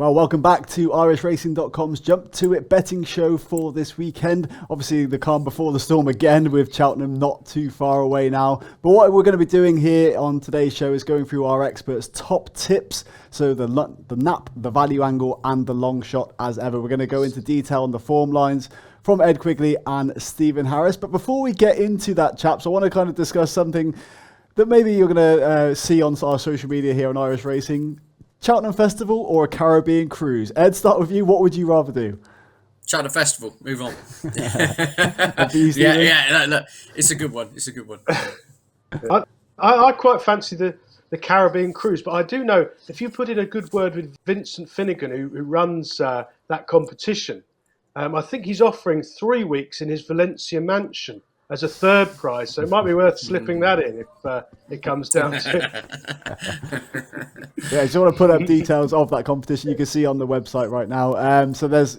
Well, welcome back to IrishRacing.com's Jump to It betting show for this weekend. Obviously, the calm before the storm again with Cheltenham not too far away now. But what we're going to be doing here on today's show is going through our experts' top tips. So the nap, the value angle and the long shot as ever. We're going to go into detail on the form lines from Ed Quigley and Stephen Harris. But before we get into that, chaps, I want to kind of discuss something that maybe you're going to see on our social media here on Irish Racing. Cheltenham Festival or a Caribbean cruise? Ed, start with you. What would you rather do? Cheltenham Festival. Move on. Look, it's a good one. I quite fancy the Caribbean cruise, but I do know if you put in a good word with Vincent Finnegan, who runs that competition, I think he's offering 3 weeks in his Valencia mansion as a third prize, so it might be worth slipping that in if it comes down to it. Yeah, if you want to put up details of that competition, you can see on the website right now. So there's,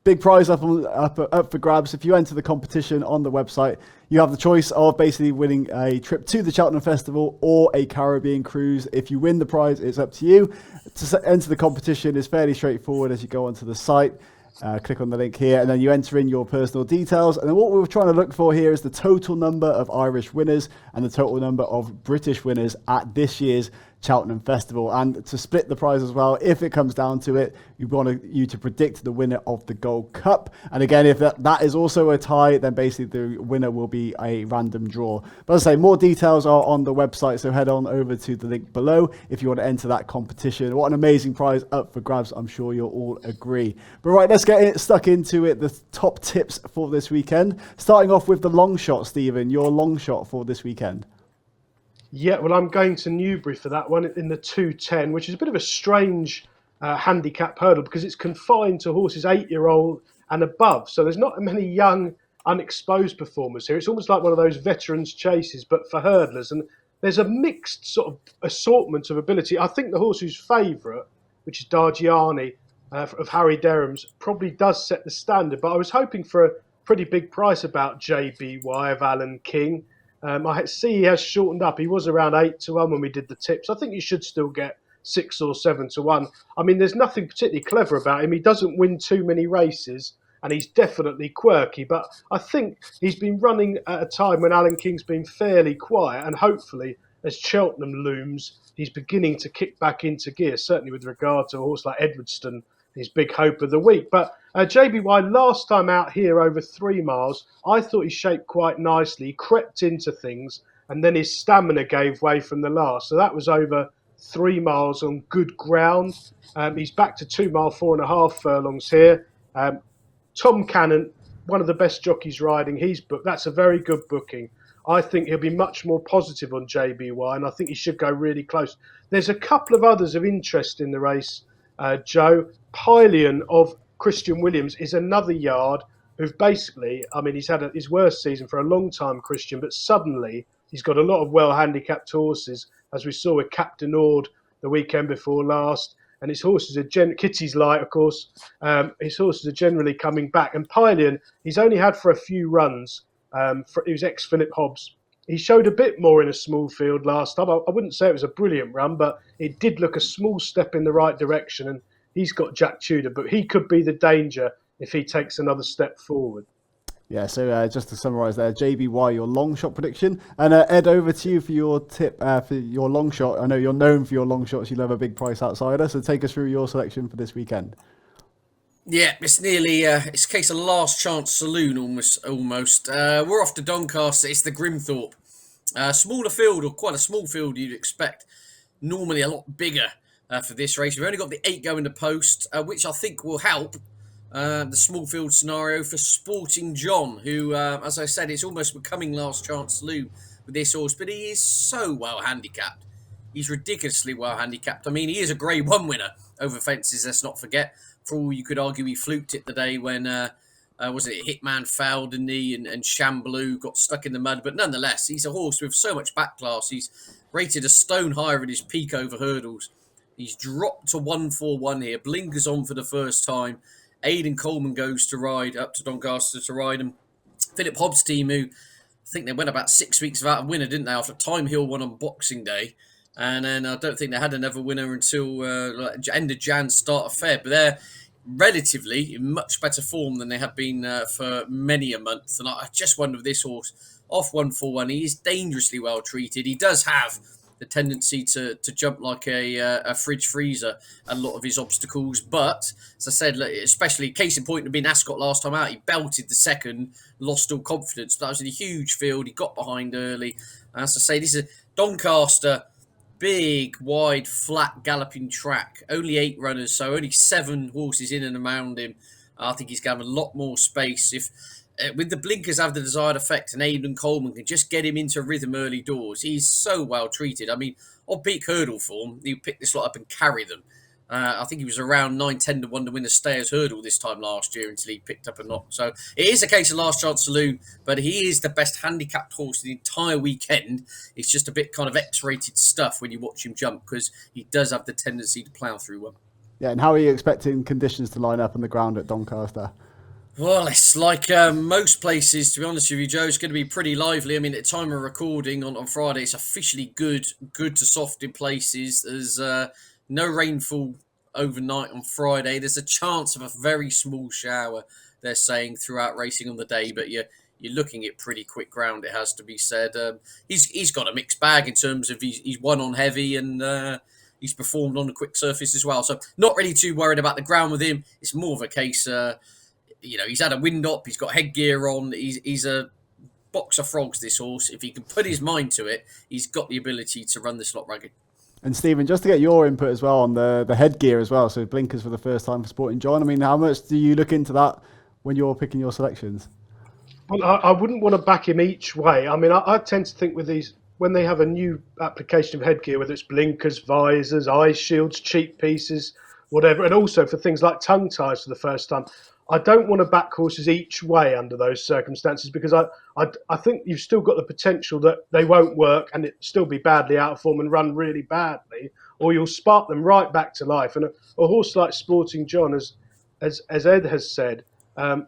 big prize up for grabs. If you enter the competition on the website, you have the choice of basically winning a trip to the Cheltenham Festival or a Caribbean cruise. If you win the prize, it's up to you. To enter the competition is fairly straightforward as you go onto the site. Click on the link here and then you enter in your personal details. And then what we're trying to look for here is the total number of Irish winners and the total number of British winners at this year's Cheltenham Festival. And to split the prize as well, if it comes down to it, we want you to predict the winner of the Gold Cup. And again, if that is also a tie, then basically the winner will be a random draw. But as I say, more details are on the website, so head on over to the link below if you want to enter that competition. What an amazing prize up for grabs, I'm sure you'll all agree. But right, let's get stuck into it, the top tips for this weekend. Starting off with the long shot, Stephen, your long shot for this weekend. Yeah, well, I'm going to Newbury for that one in the 210, which is a bit of a strange handicap hurdle because it's confined to horses 8-year-old and above. So there's not many young, unexposed performers here. It's almost like one of those veterans chases, but for hurdlers. And there's a mixed sort of assortment of ability. I think the horse who's favourite, which is Dargiani of Harry Derham's, probably does set the standard. But I was hoping for a pretty big price about JBY of Alan King. I see he has shortened up. He was around 8-1 when we did the tips. I think you should still get 6 or 7-1. I mean, there's nothing particularly clever about him. He doesn't win too many races, and he's definitely quirky. But I think he's been running at a time when Alan King's been fairly quiet, and hopefully, as Cheltenham looms, he's beginning to kick back into gear, certainly with regard to a horse like Edwardstone, his big hope of the week. But JBY, last time out here over 3 miles, I thought he shaped quite nicely. He crept into things and then his stamina gave way from the last. So that was over 3 miles on good ground. He's back to 2 mile, 4.5 furlongs here. Tom Cannon, one of the best jockeys riding, he's booked. That's a very good booking. I think he'll be much more positive on JBY and I think he should go really close. There's a couple of others of interest in the race, Joe. Pylian of Christian Williams is another yard who've basically, I mean, he's had his worst season for a long time, Christian, but suddenly he's got a lot of well-handicapped horses, as we saw with Captain Ord the weekend before last. And his horses are, Kitty's Light, of course, his horses are generally coming back. And Pylian, he's only had for a few runs. He was ex-Philip Hobbs. He showed a bit more in a small field last time. I wouldn't say it was a brilliant run, but it did look a small step in the right direction. And he's got Jack Tudor, but he could be the danger if he takes another step forward. Yeah, so just to summarise there, JBY, your long shot prediction. And Ed, over to you for your tip for your long shot. I know you're known for your long shots. You love a big price outsider. So take us through your selection for this weekend. Yeah, it's nearly, it's a case of last chance saloon almost. We're off to Doncaster. It's the Grimthorpe. Smaller field, or quite a small field you'd expect. Normally a lot bigger for this race. We've only got the 8 going to post, which I think will help the small field scenario for Sporting John, who, as I said, it's almost becoming last chance saloon with this horse, but he is so well handicapped. He's ridiculously well handicapped. I mean, he is a Grade 1 winner over fences, let's not forget. For all you could argue, he fluked it the day when, Hitman fouled, didn't he? And Chamblou got stuck in the mud. But nonetheless, he's a horse with so much back class. He's rated a stone higher at his peak over hurdles. He's dropped to 141 here. Blinkers on for the first time. Aidan Coleman goes to ride up to Doncaster to ride him. Philip Hobbs' team, who I think they went about 6 weeks without a winner, didn't they? After Time Hill won on Boxing Day. And then I don't think they had another winner until like end of Jan, start of Feb. But they're relatively in much better form than they have been for many a month. And I just wonder if this horse, off 141, he is dangerously well treated. He does have the tendency to jump like a fridge freezer a lot of his obstacles. But as I said, especially case in point of being Ascot last time out, he belted the second, lost all confidence. But that was in a huge field. He got behind early. And as I say, this is Doncaster. Big, wide, flat, galloping track. Only 8 runners, so only 7 horses in and around him. I think he's going to have a lot more space. If with the blinkers have the desired effect, and Aidan Coleman can just get him into rhythm early doors, he's so well treated. I mean, on peak hurdle form, he pick this lot up and carry them. I think he was around 9-10 to 1 to win the Stayers Hurdle this time last year until he picked up a knock. So it is a case of last chance saloon, but he is the best handicapped horse the entire weekend. It's just a bit kind of X-rated stuff when you watch him jump because he does have the tendency to plough through one. Yeah, and how are you expecting conditions to line up on the ground at Doncaster? Well, it's like most places, to be honest with you, Joe. It's going to be pretty lively. I mean, at the time of recording on Friday, it's officially good to soft in places. There's no rainfall overnight on Friday. There's a chance of a very small shower, they're saying, throughout racing on the day, but you're looking at pretty quick ground, it has to be said. He's got a mixed bag in terms of he's won on heavy and he's performed on a quick surface as well. So not really too worried about the ground with him. It's more of a case... he's had a wind up, he's got headgear on, he's a box of frogs, this horse. If he can put his mind to it, he's got the ability to run this lot rugged. And Stephen, just to get your input as well on the headgear as well, so blinkers for the first time for Sporting John. I mean, how much do you look into that when you're picking your selections? Well, I wouldn't want to back him each way. I mean, I tend to think with these, when they have a new application of headgear, whether it's blinkers, visors, eye shields, cheek pieces, whatever, and also for things like tongue ties for the first time, I don't want to back horses each way under those circumstances because I think you've still got the potential that they won't work and it still be badly out of form and run really badly, or you'll spark them right back to life. And a horse like Sporting John, as Ed has said,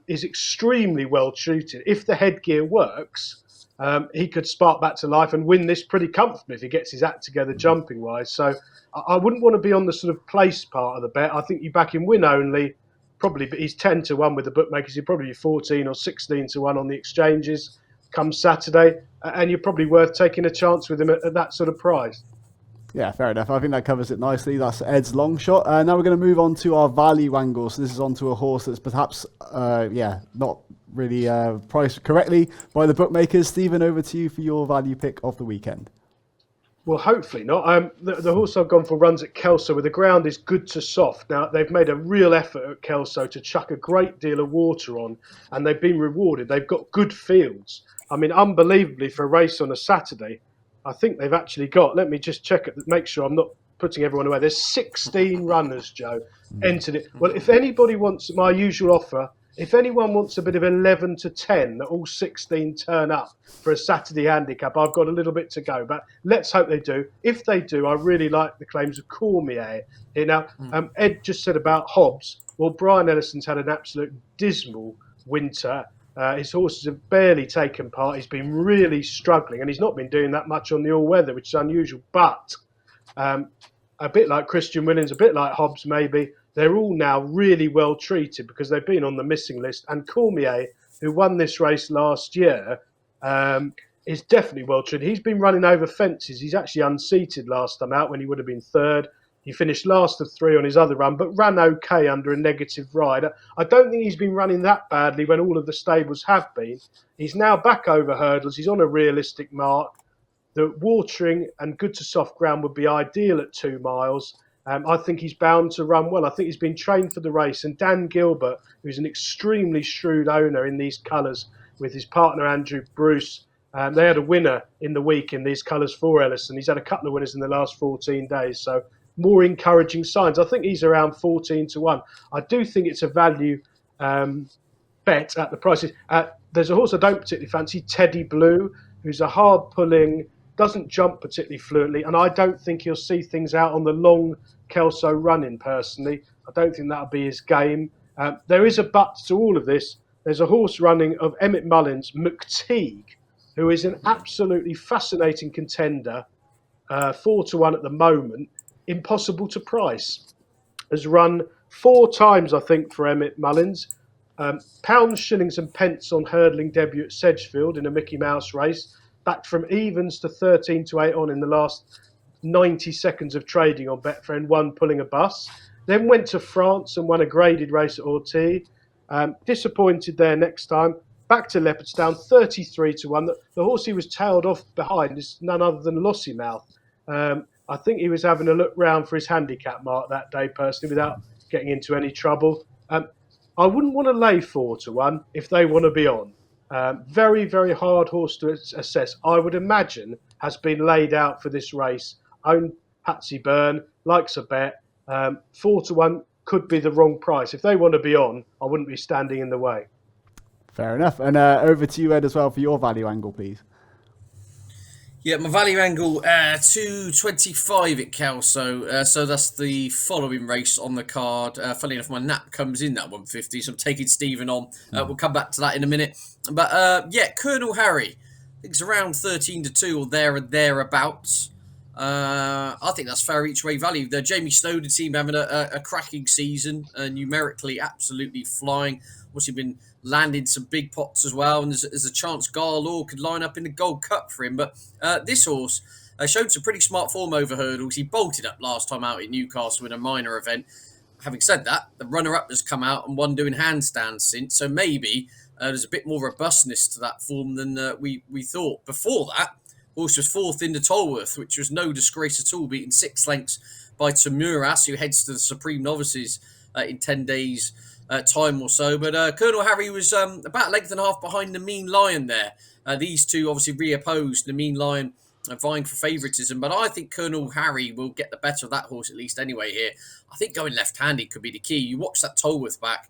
is extremely well treated. If the headgear works, he could spark back to life and win this pretty comfortably if he gets his act together jumping wise. So I wouldn't want to be on the sort of place part of the bet. I think you back him win only. Probably, but he's 10 to 1 with the bookmakers. He'd probably be 14 or 16 to 1 on the exchanges come Saturday, and you're probably worth taking a chance with him at that sort of price. Yeah, fair enough. I think that covers it nicely. That's Ed's long shot. Now we're going to move on to our value angle. So this is onto a horse that's perhaps, not really priced correctly by the bookmakers. Stephen, over to you for your value pick of the weekend. Well, hopefully not. The horse I've gone for runs at Kelso, where the ground is good to soft. Now, they've made a real effort at Kelso to chuck a great deal of water on, and they've been rewarded. They've got good fields. I mean, unbelievably, for a race on a Saturday, I think they've actually got, let me just check it, make sure I'm not putting everyone away. There's 16 runners, Joe, entered it. Well, if anybody wants my usual offer, if anyone wants a bit of 11 to 10, that all 16 turn up for a Saturday handicap, I've got a little bit to go. But let's hope they do. If they do, I really like the claims of Cormier. Now, Ed just said about Hobbs. Well, Brian Ellison's had an absolute dismal winter. His horses have barely taken part. He's been really struggling, and he's not been doing that much on the all-weather, which is unusual. But a bit like Christian Williams, a bit like Hobbs maybe, they're all now really well treated because they've been on the missing list. And Cormier, who won this race last year, is definitely well treated. He's been running over fences. He's actually unseated last time out when he would have been third. He finished last of 3 on his other run, but ran okay under a negative ride. I don't think he's been running that badly when all of the stables have been. He's now back over hurdles. He's on a realistic mark. The watering and good to soft ground would be ideal at 2 miles. I think he's bound to run well. I think he's been trained for the race. And Dan Gilbert, who's an extremely shrewd owner in these colours with his partner Andrew Bruce, they had a winner in the week in these colours for Ellison. He's had a couple of winners in the last 14 days. So more encouraging signs. I think he's around 14 to 1. I do think it's a value bet at the prices. There's a horse I don't particularly fancy, Teddy Blue, who's a hard-pulling, doesn't jump particularly fluently, and I don't think he'll see things out on the long Kelso running, personally. I don't think that'll be his game. There is a but to all of this. There's a horse running of Emmett Mullins, McTeague, who is an absolutely fascinating contender. 4-1 at the moment. Impossible to price. Has run 4 times, I think, for Emmett Mullins. Pounds, shillings, and pence on hurdling debut at Sedgefield in a Mickey Mouse race. Back from evens to 13-8 on in the last 90 seconds of trading on Betfriend, one pulling a bus. Then went to France and won a graded race at Ortiz. Disappointed there next time. Back to Leopardstown, 33-1. The horse he was tailed off behind is none other than Lossiemouth. I think he was having a look round for his handicap mark that day, personally, without getting into any trouble. I wouldn't want to lay 4-1 if they want to be on. Very, very hard horse to assess. I would imagine has been laid out for this race. Own Patsy Byrne, likes a bet. 4-1 could be the wrong price. If they want to be on, I wouldn't be standing in the way. Fair enough. And over to you, Ed, as well, for your value angle, please. Yeah, my value angle, 225 at Kelso. So that's the following race on the card. Funny enough, my nap comes in that 150, so I'm taking Stephen on. We'll come back to that in a minute. But yeah, Colonel Harry, I think it's around 13-2 or thereabouts. I think that's fair each way value. The Jamie Snowden team having a cracking season, numerically absolutely flying. Obviously been landing some big pots as well, and there's a chance Garlaw could line up in the Gold Cup for him. But this horse showed some pretty smart form over hurdles. He bolted up last time out in Newcastle in a minor event. Having said that, the runner-up has come out and won doing handstands since, so maybe there's a bit more robustness to that form than we thought. Before that, horse was fourth in the Tolworth, which was no disgrace at all, beaten 6 lengths by Tamuras, who heads to the Supreme Novices in 10 days' time or so. But Colonel Harry was about a length and a half behind the Mean Lion there. These two obviously reopposed, the Mean Lion vying for favouritism. But I think Colonel Harry will get the better of that horse at least anyway here. I think going left-handed could be the key. You watch that Tolworth back,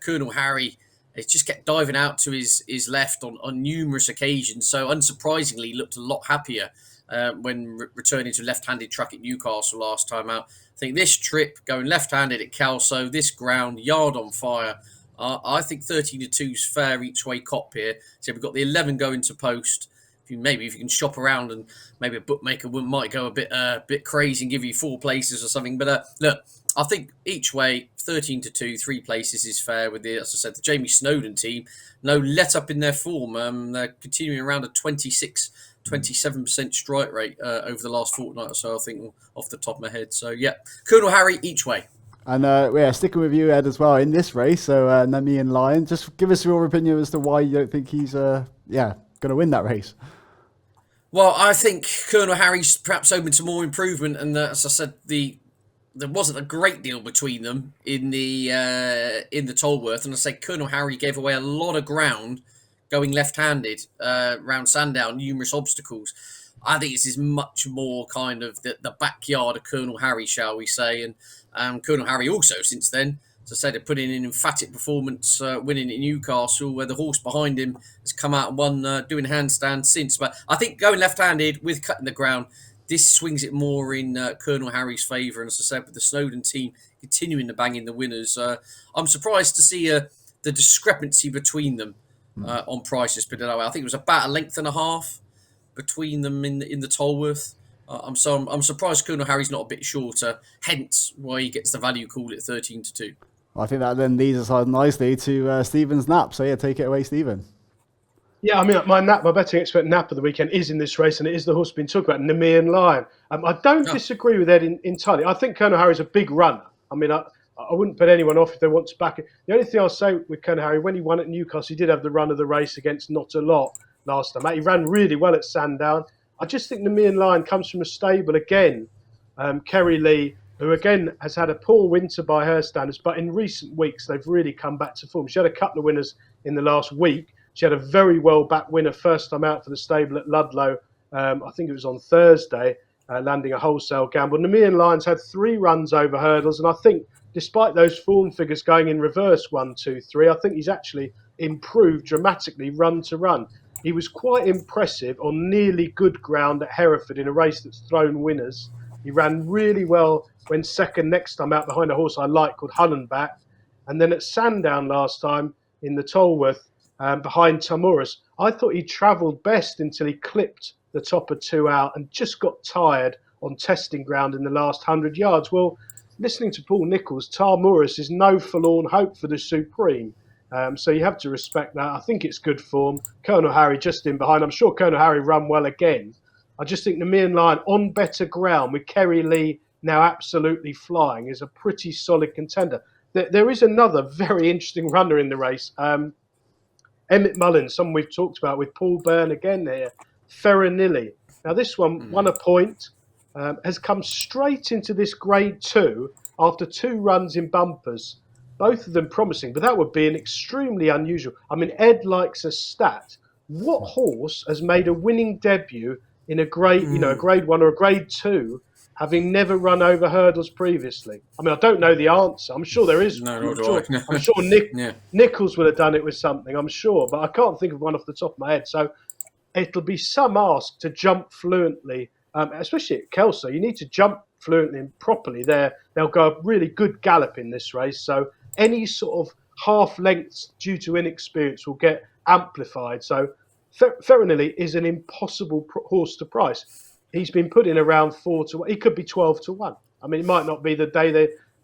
Colonel Harry has just kept diving out to his left on numerous occasions. So unsurprisingly, looked a lot happier when returning to left-handed track at Newcastle last time out. I think this trip, going left-handed at Kelso, this ground, yard on fire, I think 13-2 is fair each way cop here. So we've got the 11 going to post. If you can shop around and maybe a bookmaker might go a bit crazy and give you 4 places or something. But look, I think each way, 13-2, 3 places is fair with the, as I said, the Jamie Snowden team. No let up in their form. They're continuing around a 27% strike rate over the last fortnight or so, I think, off the top of my head. So, yeah, Colonel Harry each way. And yeah, sticking with you, Ed, as well in this race. So, Namian Lion, just give us your opinion as to why you don't think he's going to win that race. Well, I think Colonel Harry's perhaps open to more improvement, and as I said, there wasn't a great deal between them in the Tolworth, and I say Colonel Harry gave away a lot of ground going left-handed around Sandown, numerous obstacles. I think this is much more kind of the backyard of Colonel Harry, shall we say, and Colonel Harry also since then, as I said, put in an emphatic performance, winning at Newcastle, where the horse behind him has come out and won doing handstands since. But I think going left-handed with cutting the ground, this swings it more in Colonel Harry's favour. And as I said, with the Snowden team continuing to bang in the winners, I'm surprised to see the discrepancy between them on prices. But I think it was about a length and a half between them in the Tolworth. I'm surprised Colonel Harry's not a bit shorter, hence why he gets the value call at 13-2. Well, I think that then leads us on nicely to Stephen's nap. So yeah, take it away, Stephen. Yeah, I mean, my betting expert nap of the weekend is in this race, and it is the horse we've been talking about, Namian Lion. I don't disagree with Ed entirely. I think Colonel Harry's a big runner. I mean, I wouldn't put anyone off if they want to back it. The only thing I'll say with Colonel Harry, when he won at Newcastle, he did have the run of the race against Not a Lot last time. He ran really well at Sandown. I just think Namian Lion comes from a stable again. Kerry Lee, who again has had a poor winter by her standards, but in recent weeks they've really come back to form. She had a couple of winners in the last week. She had a very well-backed winner first time out for the stable at Ludlow. I think it was on Thursday, landing a wholesale gamble. Namian Lion's had 3 runs over hurdles, and I think despite those form figures going in reverse 1, 2, 3, I think he's actually improved dramatically run to run. He was quite impressive on nearly good ground at Hereford in a race that's thrown winners. He ran really well when second next time out behind a horse I like called Hullenbach. And then at Sandown last time in the Tolworth behind Tamuras, I thought he travelled best until he clipped the top of 2 out and just got tired on testing ground in the last 100 yards. Well, listening to Paul Nicholls, Tarmouris is no forlorn hope for the Supreme. So you have to respect that. I think it's good form. Colonel Harry just in behind. I'm sure Colonel Harry run well again. I just think the Nemean Lion on better ground with Kerry Lee now absolutely flying is a pretty solid contender. There is another very interesting runner in the race. Emmett Mullins, someone we've talked about with Paul Byrne again here. Ferranilli. Now this one won a point, has come straight into this grade 2 after 2 runs in bumpers. Both of them promising, but that would be an extremely unusual. I mean, Ed likes a stat. What horse has made a winning debut in a grade, a grade 1 or a grade 2, having never run over hurdles previously? I mean, I don't know the answer. I'm sure there is. I'm sure Nicholls would have done it with something, I'm sure, but I can't think of one off the top of my head. So it'll be some ask to jump fluently, especially at Kelso. You need to jump fluently and properly there. They'll go a really good gallop in this race. So any sort of half lengths due to inexperience will get amplified. So Ferranilli is an impossible horse to price. He's been put in around 4 to 1. He could be 12 to 1. I mean, it might not be the day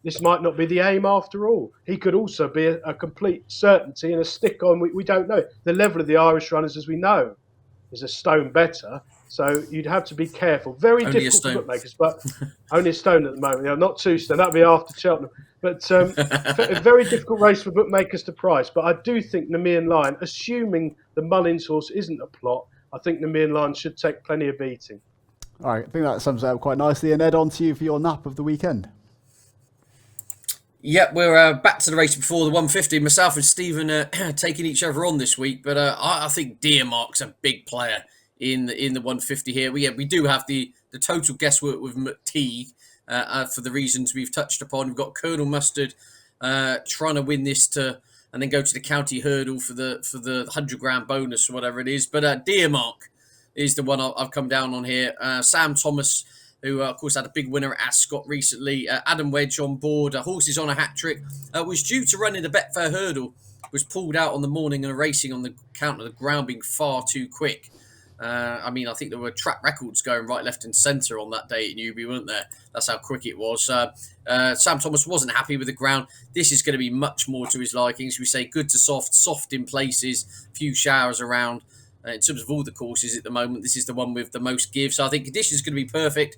this might not be the aim after all. He could also be a complete certainty and a stick on. We don't know. The level of the Irish runners, as we know, is a stone better. So you'd have to be careful. Very only difficult for bookmakers, but only a stone at the moment. Not 2 stone. That'd be after Cheltenham. But a very difficult race for bookmakers to price. But I do think Nemean Lion, assuming the Mullins horse isn't a plot, I think Nemean Lion should take plenty of beating. All right, I think that sums it up quite nicely. And Ed, on to you for your nap of the weekend. Yep, we're back to the race before the 150. Myself and Stephen taking each other on this week, but I think Dearmark's a big player in the 150 here. We do have the total guesswork with McTeague for the reasons we've touched upon. We've got Colonel Mustard trying to win this and then go to the county hurdle for the 100 grand bonus or whatever it is. But Dearmark is the one I've come down on here. Sam Thomas, who, of course, had a big winner at Ascot recently. Adam Wedge on board. Horses on a hat-trick. Was due to run in the Betfair Hurdle. Was pulled out on the morning and racing on the count of the ground being far too quick. I think there were track records going right, left and centre on that day at Newbury, weren't there? That's how quick it was. Sam Thomas wasn't happy with the ground. This is going to be much more to his likings. We say good to soft in places, few showers around. In terms of all the courses at the moment, this is the one with the most give. So I think conditions going to be perfect.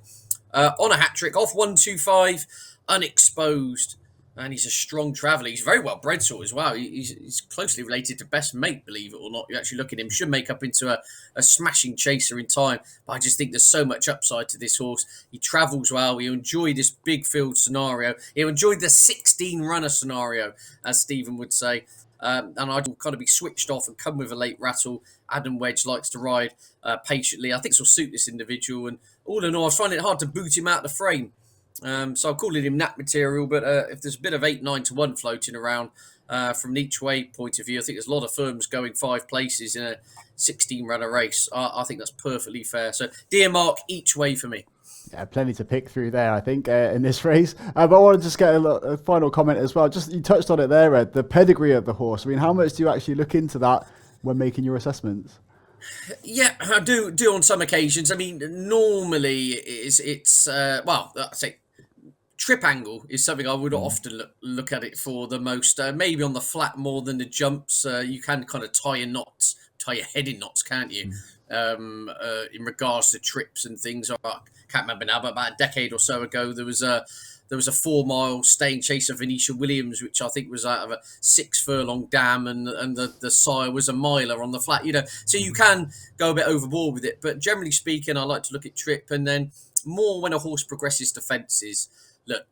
On a hat-trick, off 125, unexposed. And he's a strong traveller. He's a very well bred sort as well. He's closely related to Best Mate, believe it or not. You actually look at him, should make up into a smashing chaser in time. But I just think there's so much upside to this horse. He travels well. He'll enjoy this big field scenario. He'll enjoy the 16-runner scenario, as Stephen would say. And I'd kind of be switched off and come with a late rattle. Adam Wedge likes to ride patiently. I think this will suit this individual. And all in all, I was finding it hard to boot him out of the frame. So I'm calling him nap material. But if there's a bit of 8-9 to 1 floating around from an each way point of view, I think there's a lot of firms going 5 places in a 16-runner race. I think that's perfectly fair. So Dearmark each way for me. Yeah, plenty to pick through there, I think, in this race. But I want to just get a final comment as well. Just you touched on it there, Ed, the pedigree of the horse. I mean, how much do you actually look into that when making your assessments? Yeah, I do on some occasions. I mean, normally it's I say trip angle is something I would often look at it for the most. Maybe on the flat more than the jumps. You can kind of tie your head in knots, can't you? In regards to trips and things. I can't remember now, but about a decade or so ago, there was a 4-mile staying chase of Venetia Williams, which I think was out of a 6-furlong dam, and the sire was a miler on the flat. So you can go a bit overboard with it, but generally speaking, I like to look at trip, and then more when a horse progresses to fences. Look,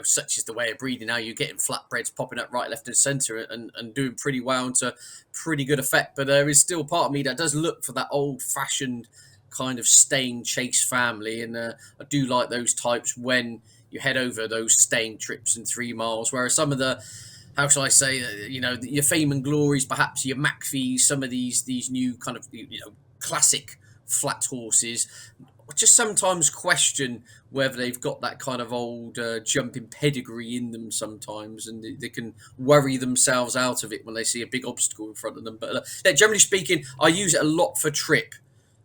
such is the way of breeding now. You're getting flatbreds popping up right, left and centre and doing pretty well and to pretty good effect. But there is still part of me that does look for that old-fashioned kind of staying chase family. And I do like those types when you head over those staying trips and 3 miles. Whereas some of the, how shall I say, your Fame and Glories, perhaps your McPhees, some of these new kind of, classic flat horses, just sometimes question whether they've got that kind of old jumping pedigree in them sometimes, and they can worry themselves out of it when they see a big obstacle in front of them. But generally speaking, I use it a lot for trip.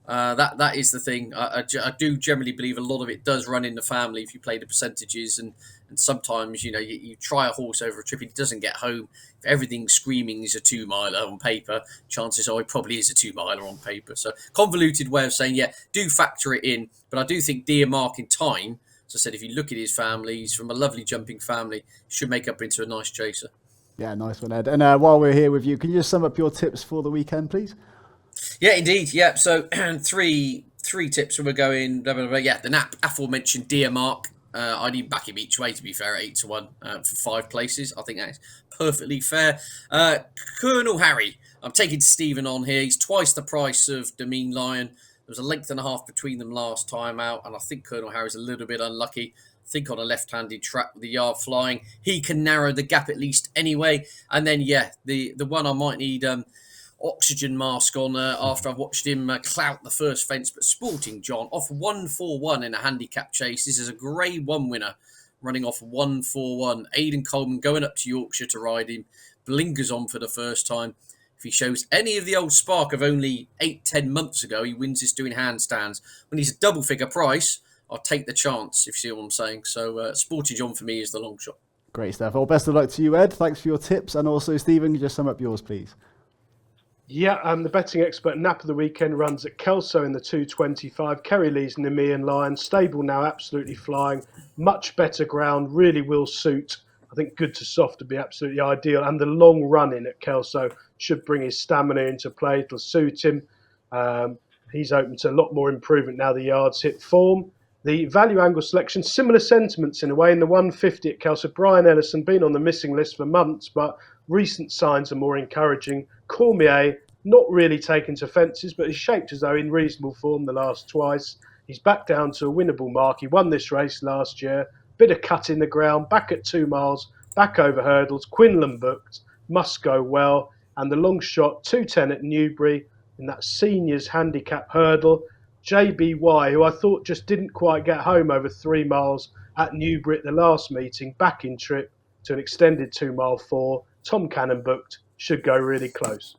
That is the thing. I do generally believe a lot of it does run in the family if you play the percentages, and sometimes you try a horse over a trip, he doesn't get home. If everything's screaming is a 2 miler on paper, chances are he probably is a 2 miler on paper. So convoluted way of saying, yeah, do factor it in. But I do think Dear Mark in time, as I said, if you look at his family, he's from a lovely jumping family, should make up into a nice chaser. Yeah, nice one, Ed. And while we're here with you, can you just sum up your tips for the weekend, please? Yeah, indeed. Yeah. So three tips when we're going. Blah, blah, blah. Yeah, the aforementioned Dear Mark. I'd even back him each way, to be fair, at 8-1 for 5 places. I think that's perfectly fair. Colonel Harry. I'm taking Stephen on here. He's twice the price of Demean Lion. There was a length and a half between them last time out, and I think Colonel Harry's a little bit unlucky. I think on a left-handed track with the yard flying, he can narrow the gap at least anyway. And then, yeah, the one I might need oxygen mask on after I've watched him clout the first fence, but Sporting John off 141 in a handicap chase. This is a Grade 1 winner running off 141. Aidan Coleman going up to Yorkshire to ride him. Blinkers on for the first time. If he shows any of the old spark of only 8-10 months ago, he wins this doing handstands. When he's a double figure price, I'll take the chance, if you see what I'm saying. So Sporting John for me is the long shot. Great stuff. Well, best of luck to you, Ed. Thanks for your tips. And also, Stephen, can you just sum up yours, please? Yeah, the betting expert nap of the weekend runs at Kelso in the 225. Kerry Lee's Nemean Lion. Stable now absolutely flying. Much better ground. Really will suit. I think good to soft would be absolutely ideal. And the long run in at Kelso should bring his stamina into play. It'll suit him. He's open to a lot more improvement now the yards hit form. The value angle selection, similar sentiments in a way. In the 150 at Kelso, Brian Ellison been on the missing list for months, but recent signs are more encouraging. Cormier, not really taken to fences, but he's shaped as though in reasonable form the last twice. He's back down to a winnable mark. He won this race last year. Bit of cut in the ground, back at 2 miles, back over hurdles. Quinlan booked, must go well. And the long shot, 2:10 at Newbury in that seniors handicap hurdle. JBY, who I thought just didn't quite get home over 3 miles at Newbury at the last meeting, back in trip to an extended 2-mile 4. Tom Cannon booked, should go really close.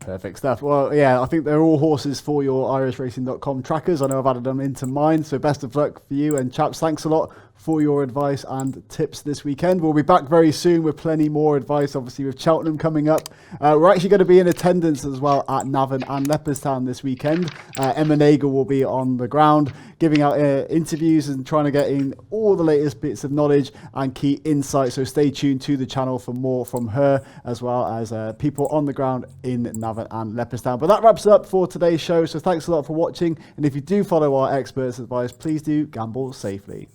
Perfect stuff. Well, yeah, I think they're all horses for your irishracing.com trackers. I know I've added them into mine, so best of luck for you. And chaps, thanks a lot for your advice and tips this weekend. We'll be back very soon with plenty more advice, obviously with Cheltenham coming up. We're actually going to be in attendance as well at Navan and Leopardstown this weekend. Emma Nagel will be on the ground giving out interviews and trying to get in all the latest bits of knowledge and key insights. So stay tuned to the channel for more from her, as well as people on the ground in Navan and Leopardstown. But that wraps it up for today's show. So thanks a lot for watching. And if you do follow our experts' advice, please do gamble safely.